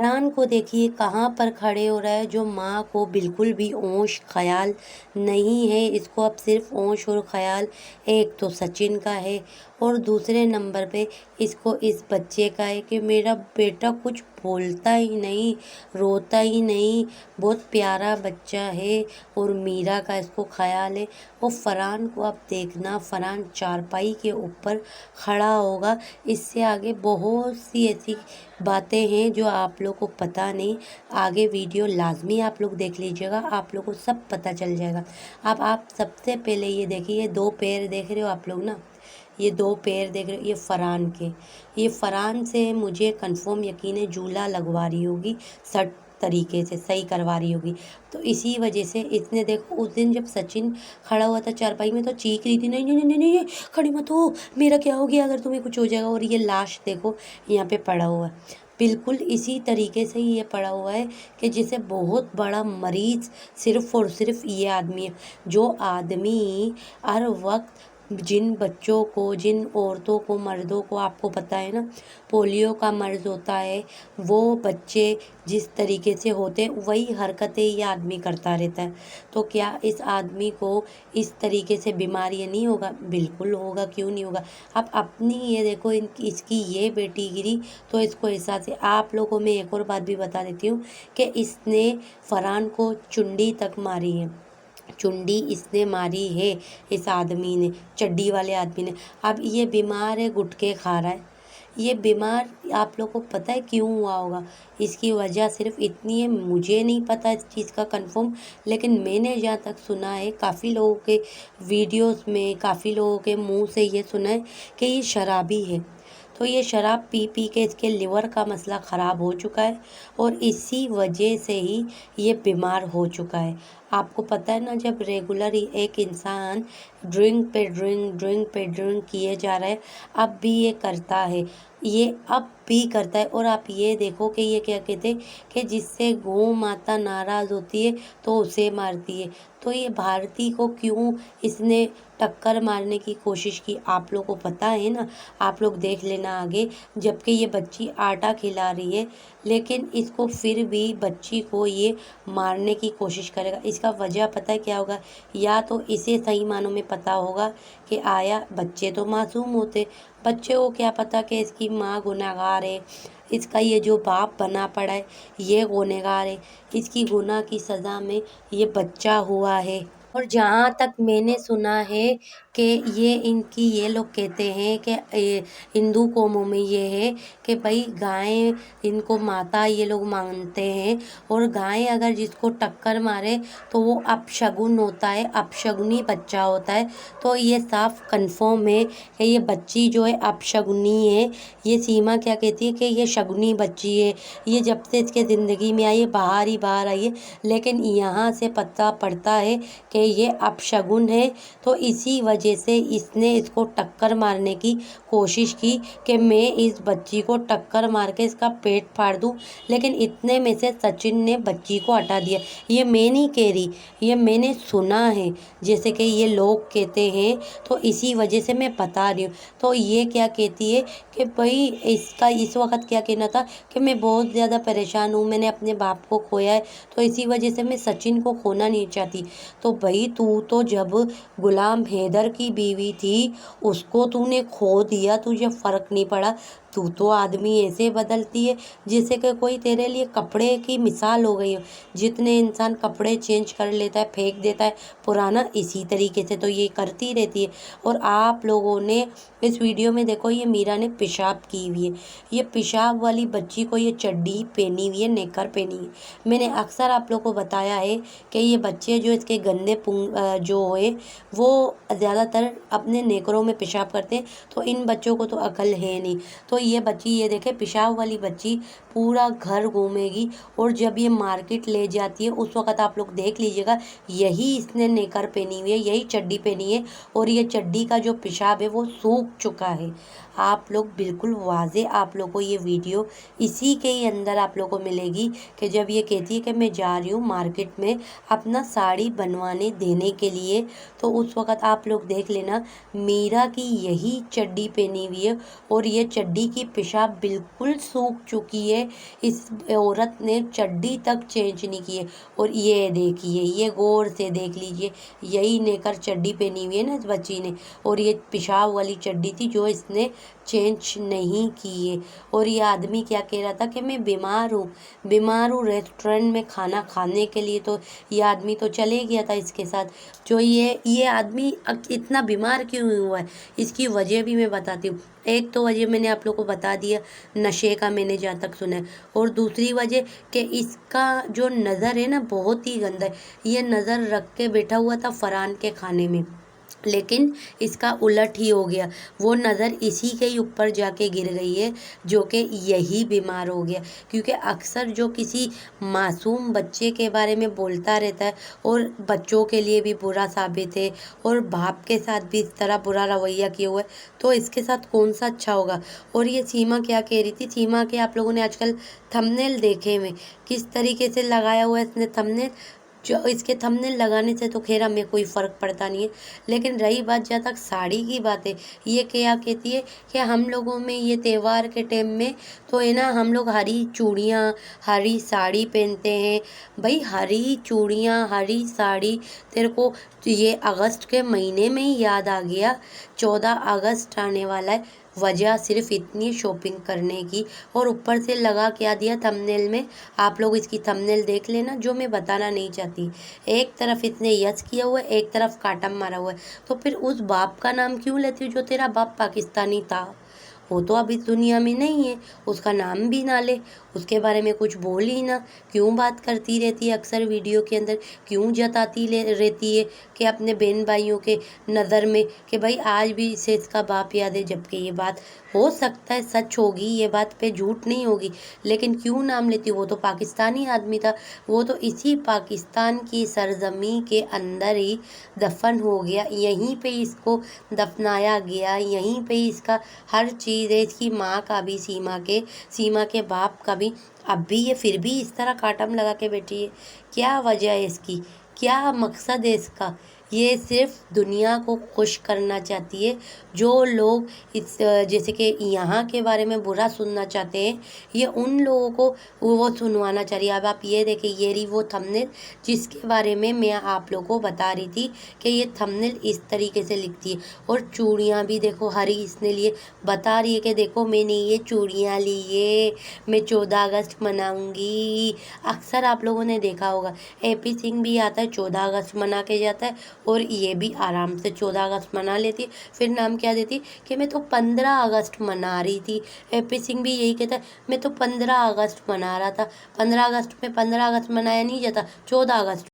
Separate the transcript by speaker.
Speaker 1: फरहान को देखिए कहाँ पर खड़े हो रहा है, जो माँ को बिल्कुल भी होश ख्याल नहीं है। इसको अब सिर्फ होश और ख्याल एक तो सचिन का है और दूसरे नंबर पे इसको इस बच्चे का है कि मेरा बेटा कुछ बोलता ही नहीं, रोता ही नहीं, बहुत प्यारा बच्चा है और मीरा का इसको ख्याल है। और फरहान को अब देखना, फरहान चारपाई के ऊपर खड़ा होगा। इससे आगे बहुत सी ऐसी बातें हैं जो आप लोग को पता नहीं। आगे वीडियो लाजमी आप लोग देख लीजिएगा, आप लोग को सब पता चल जाएगा। अब आप सबसे पहले ये देखिए, ये दो पैर देख रहे हो आप लोग ना, ये दो पैर देख रहे हो, ये फरहान के। ये फरहान से मुझे कंफर्म यकीन है झूला लगवा रही होगी, सट तरीके से सही करवा रही होगी। तो इसी वजह से इसने देखो, उस दिन जब सचिन खड़ा हुआ था चारपाई में तो चीख रही थी, नहीं नहीं नहीं नहीं, खड़ी मत हो, मेरा क्या हो गया अगर तुम्हें कुछ हो जाएगा। और ये लाश देखो यहाँ पे पड़ा हुआ है, बिल्कुल इसी तरीके से ये पड़ा हुआ है कि जैसे बहुत बड़ा मरीज सिर्फ और सिर्फ ये आदमी है। जो आदमी हर वक्त जिन बच्चों को, जिन औरतों को, मर्दों को, आपको पता है ना पोलियो का मर्ज होता है, वो बच्चे जिस तरीके से होते हैं वही हरकतें ये आदमी करता रहता है। तो क्या इस आदमी को इस तरीके से बीमारी नहीं होगा? बिल्कुल होगा, क्यों नहीं होगा। अब अपनी ये देखो, इसकी ये बेटी गिरी तो इसको एहसास है। आप लोगों में एक और बात भी बता देती हूँ कि इसने फरहान को चुंडी तक मारी है, चुंडी इसने मारी है इस आदमी ने, चड्डी वाले आदमी ने। अब ये बीमार है, गुटखे खा रहा है। ये बीमार आप लोग को पता है क्यों हुआ होगा? इसकी वजह सिर्फ इतनी है, मुझे नहीं पता इस चीज़ का कंफर्म, लेकिन मैंने जहाँ तक सुना है, काफ़ी लोगों के वीडियोस में, काफ़ी लोगों के मुंह से ये सुना है कि ये शराबी है। तो ये शराब पी पी के इसके लिवर का मसला ख़राब हो चुका है और इसी वजह से ही ये बीमार हो चुका है। आपको पता है ना, जब रेगुलर एक इंसान ड्रिंक पे ड्रिंक किए जा रहा है, अब भी ये करता है, ये अब भी करता है। और आप ये देखो कि ये क्या कहते हैं कि जिससे गौ माता नाराज़ होती है तो उसे मारती है। तो ये भारती को क्यों इसने टक्कर मारने की कोशिश की, आप लोग को पता है ना, आप लोग देख लेना आगे। जबकि ये बच्ची आटा खिला रही है, लेकिन इसको फिर भी बच्ची को ये मारने की कोशिश करेगा। इसका वजह पता है क्या होगा? या तो इसे सही मानों में पता होगा कि आया बच्चे तो मासूम होते, बच्चे को क्या पता कि इसकी माँ गुनहगार है, इसका ये जो बाप बना पड़ा है ये गुनहगार है, इसकी गुनाह की सज़ा में ये बच्चा हुआ है। और जहाँ तक मैंने सुना है कि ये लोग कहते हैं कि हिंदू कौमों में ये है कि भाई गाय इनको माता ये लोग मानते हैं, और गाय अगर जिसको टक्कर मारे तो वो अपशगुन होता है, अपशगुनी बच्चा होता है। तो ये साफ कंफर्म है कि ये बच्ची जो है अपशगुनी है। ये सीमा क्या कहती है कि ये शगुनी बच्ची है, ये जब से इसके ज़िंदगी में आई है बाहर ही बाहर आई है। लेकिन यहाँ से पता पड़ता है कि ये अपशगुन है। तो इसी वजह से इसने इसको टक्कर मारने की कोशिश की कि मैं इस बच्ची को टक्कर मार के इसका पेट फाड़ दूं। लेकिन इतने में से सचिन ने बच्ची को हटा दिया। ये मैं नहीं कह रही, ये मैंने सुना है, जैसे कि ये लोग कहते हैं, तो इसी वजह से मैं बता रही हूँ। तो ये क्या कहती है कि भाई इसका इस वक्त क्या कहना था कि मैं बहुत ज़्यादा परेशान हूँ, मैंने अपने बाप को खोया है, तो इसी वजह से मैं सचिन को खोना नहीं चाहती। तो भाई तू तो जब गुलाम हैदर की बीवी थी उसको तूने खो दिया, तुझे फ़र्क नहीं पड़ा। तू तो आदमी ऐसे बदलती है जैसे कि कोई तेरे लिए कपड़े की मिसाल हो गई हो। जितने इंसान कपड़े चेंज कर लेता है, फेंक देता है पुराना, इसी तरीके से तो ये करती रहती है। और आप लोगों ने इस वीडियो में देखो, ये मीरा ने पेशाब की हुई है, ये पेशाब वाली बच्ची को ये चड्डी पहनी हुई है, नेकर पहनी है। मैंने अक्सर आप लोग को बताया है कि ये बच्चे जो इसके गंदे जो है वो ज़्यादातर अपने नेकरों में पेशाब करते हैं, तो इन बच्चों को तो अकल है नहीं। तो ये बच्ची, ये देखे पेशाब वाली बच्ची पूरा घर घूमेगी, और जब ये मार्केट ले जाती है उस वक़्त आप लोग देख लीजिएगा, यही इसने नेकर पहनी हुई है, यही चड्डी पहनी है, और ये चड्डी का जो पेशाब है वो सूख चुका है। आप लोग बिल्कुल वाज़े, आप लोग को ये वीडियो इसी के ही अंदर आप लोग को मिलेगी कि जब ये कहती है कि मैं जा रही हूँ मार्केट में अपना साड़ी बनवाने देने के लिए, तो उस वक़्त आप लोग देख लेना मीरा की यही चड्डी पहनी हुई है, और ये चड्डी की पेशाब बिल्कुल सूख चुकी है। इस औरत ने चड्डी तक चेंज नहीं की है। और ये देखिए, ये गौर से देख लीजिए, यही नेकर चड्डी पहनी हुई है ना इस बच्ची ने, और ये पेशाब वाली चड्डी थी जो इसने चेंज नहीं की है। और ये आदमी क्या कह रहा था कि मैं बीमार हूँ रेस्टोरेंट में खाना खाने के लिए। तो ये आदमी तो चले गया था इसके साथ। जो ये आदमी इतना बीमार क्यों हुआ है, इसकी वजह भी मैं बताती हूँ। एक तो वजह मैंने आप लोगों को बता दिया, नशे का, मैंने जहाँ तक सुना है। और दूसरी वजह कि इसका जो नज़र है ना बहुत ही गंदा है। ये नज़र रख के बैठा हुआ था फरहान के खाने में, लेकिन इसका उलट ही हो गया। वो नज़र इसी के ही ऊपर जाके गिर गई है, जो कि यही बीमार हो गया। क्योंकि अक्सर जो किसी मासूम बच्चे के बारे में बोलता रहता है और बच्चों के लिए भी बुरा साबित है, और बाप के साथ भी इस तरह बुरा रवैया किया हुआ है, तो इसके साथ कौन सा अच्छा होगा। और ये सीमा क्या कह रही थी, सीमा के आप लोगों ने आजकल थंबनेल देखे हुए, किस तरीके से लगाया हुआ है इसने थंबनेल। जो इसके थंबनेल लगाने से तो खैर हमें कोई फ़र्क पड़ता नहीं है, लेकिन रही बात जहाँ तक साड़ी की बात है, ये क्या कहती है कि हम लोगों में ये त्यौहार के टाइम में तो है ना, हम लोग हरी चूड़ियाँ, हरी साड़ी पहनते हैं। भाई हरी चूड़ियाँ, हरी साड़ी, तेरे को ये अगस्त के महीने में ही याद आ गया, 14 अगस्त आने वाला है। वजह सिर्फ इतनी शॉपिंग करने की, और ऊपर से लगा क्या दिया थंबनेल में। आप लोग इसकी थंबनेल देख लेना, जो मैं बताना नहीं चाहती। एक तरफ इसने यस किया हुआ है, एक तरफ काटम मारा हुआ है। तो फिर उस बाप का नाम क्यों लेती हो जो तेरा बाप पाकिस्तानी था? वो तो अब इस दुनिया में नहीं है, उसका नाम भी ना ले, उसके बारे में कुछ बोल ही ना। क्यों बात करती रहती है अक्सर वीडियो के अंदर, क्यों जताती रहती है कि अपने बहन भाइयों के नज़र में कि भाई आज भी इसे इसका बाप याद है। जबकि ये बात हो सकता है सच होगी, ये बात पे झूठ नहीं होगी, लेकिन क्यों नाम लेती? वो तो पाकिस्तानी आदमी था, वो तो इसी पाकिस्तान की सरजमी के अंदर ही दफन हो गया, यहीं पे इसको दफनाया गया, यहीं पे इसका हर चीज़ है। इसकी माँ का भी, सीमा के बाप का भी। अब भी ये फिर भी इस तरह काटम लगा के बैठी है। क्या वजह है इसकी, क्या मकसद है इसका? ये सिर्फ दुनिया को खुश करना चाहती है। जो लोग इस जैसे कि यहाँ के बारे में बुरा सुनना चाहते हैं, ये उन लोगों को वो सुनवाना चाह रही है। अब आप ये देखिए, ये रही वो थंबनेल जिसके बारे में मैं आप लोगों को बता रही थी कि ये थंबनेल इस तरीके से लिखती है। और चूड़ियाँ भी देखो हरी इसने लिए, बता रही है कि देखो मैंने ये चूड़ियाँ ली है, मैं 14 अगस्त मनाऊंगी। अक्सर आप लोगों ने देखा होगा, AP सिंह भी आता है 14 अगस्त मना के जाता है, और ये भी आराम से 14 अगस्त मना लेती है। फिर नाम क्या देती कि मैं तो 15 अगस्त मना रही थी। AP सिंह भी यही कहता है, मैं तो 15 अगस्त मना रहा था। 15 अगस्त में 15 अगस्त मनाया नहीं जाता, 14 अगस्त